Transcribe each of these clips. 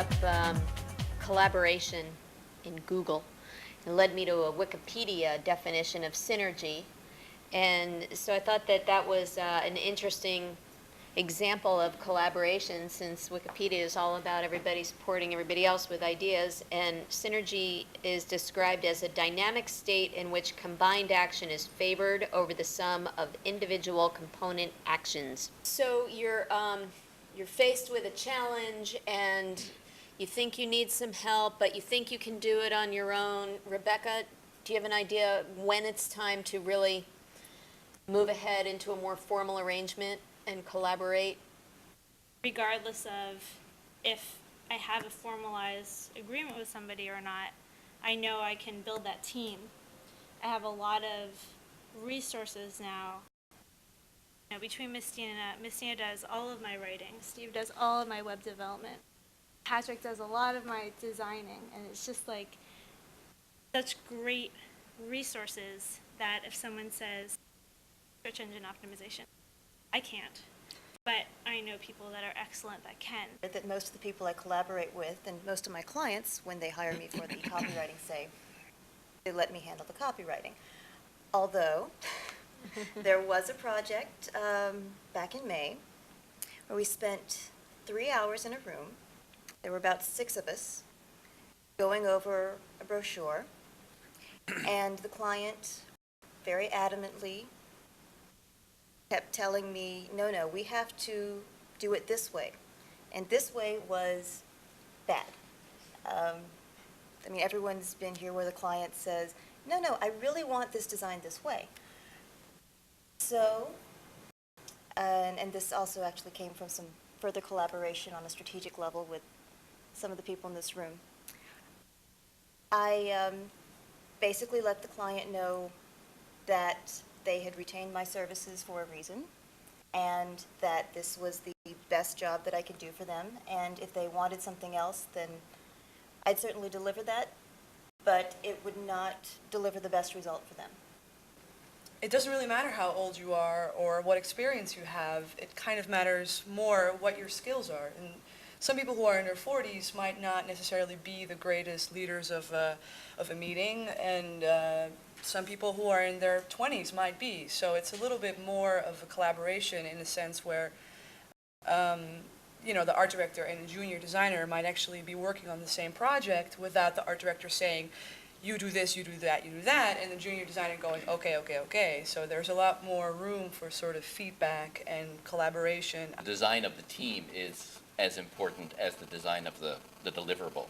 up collaboration in Google. It led me to a Wikipedia definition of synergy. And so I thought that that was an interesting example of collaboration, since Wikipedia is all about everybody supporting everybody else with ideas, and synergy is described as a dynamic state in which combined action is favored over the sum of individual component actions. So you're faced with a challenge and you think you need some help, but you think you can do it on your own. Rebecca, do you have an idea when it's time to really move ahead into a more formal arrangement and collaborate? Regardless of if I have a formalized agreement with somebody or not, I know I can build that team. I have a lot of resources now. You know, between Miss Tina does all of my writing, Steve does all of my web development, Patrick does a lot of my designing, and it's just like such great resources that if someone says search engine optimization, I can't, but I know people that are excellent that can. That most of the people I collaborate with and most of my clients, when they hire me for the copywriting, say they let me handle the copywriting. Although there was a project back in May where we spent 3 hours in a room. There were about 6 of us going over a brochure, and the client very adamantly kept telling me, no, we have to do it this way. And this way was bad. I mean, everyone's been here where the client says, no, I really want this designed this way. So, and this also actually came from some further collaboration on a strategic level with some of the people in this room. I basically let the client know that they had retained my services for a reason, and that this was the best job that I could do for them, and if they wanted something else, then I'd certainly deliver that, but it would not deliver the best result for them. It doesn't really matter how old you are or what experience you have. It kind of matters more what your skills are. And some people who are in their 40s might not necessarily be the greatest leaders of a meeting, and some people who are in their 20s might be. So it's a little bit more of a collaboration in the sense where, you know, the art director and a junior designer might actually be working on the same project without the art director saying, you do this, you do that, you do that, and the junior designer going, okay. So there's a lot more room for sort of feedback and collaboration. The design of the team is as important as the design of the deliverable.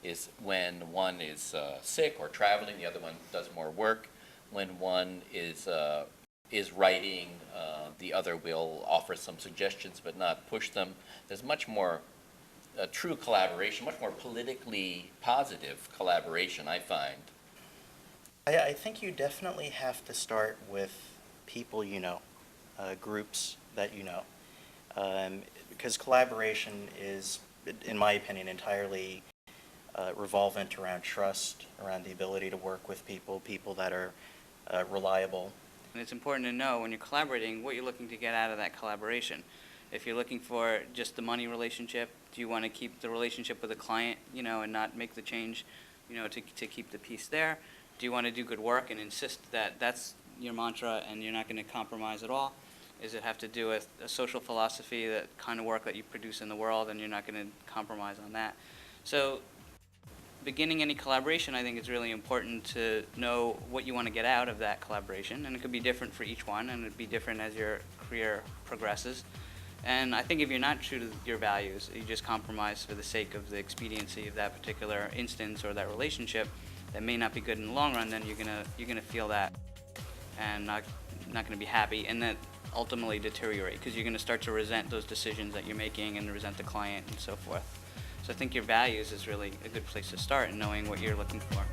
Is when one is sick or traveling, the other one does more work. When one is writing, the other will offer some suggestions but not push them. There's much more true collaboration, much more politically positive collaboration, I find. I think you definitely have to start with people you know, groups that you know, because collaboration is, in my opinion, entirely revolvent around trust, around the ability to work with people that are reliable. And it's important to know when you're collaborating what you're looking to get out of that collaboration. If you're looking for just the money relationship, do you want to keep the relationship with the client, you know, and not make the change, you know, to keep the peace there? Do you want to do good work and insist that that's your mantra and you're not going to compromise at all? Does it have to do with a social philosophy, that kind of work that you produce in the world, and you're not going to compromise on that? So beginning any collaboration, I think it's really important to know what you want to get out of that collaboration, and it could be different for each one, and it'd be different as your career progresses. And I think if you're not true to your values, you just compromise for the sake of the expediency of that particular instance or that relationship that may not be good in the long run, then you're gonna feel that and not gonna be happy, and that ultimately deteriorate because you're gonna start to resent those decisions that you're making and resent the client and so forth. So I think your values is really a good place to start in knowing what you're looking for.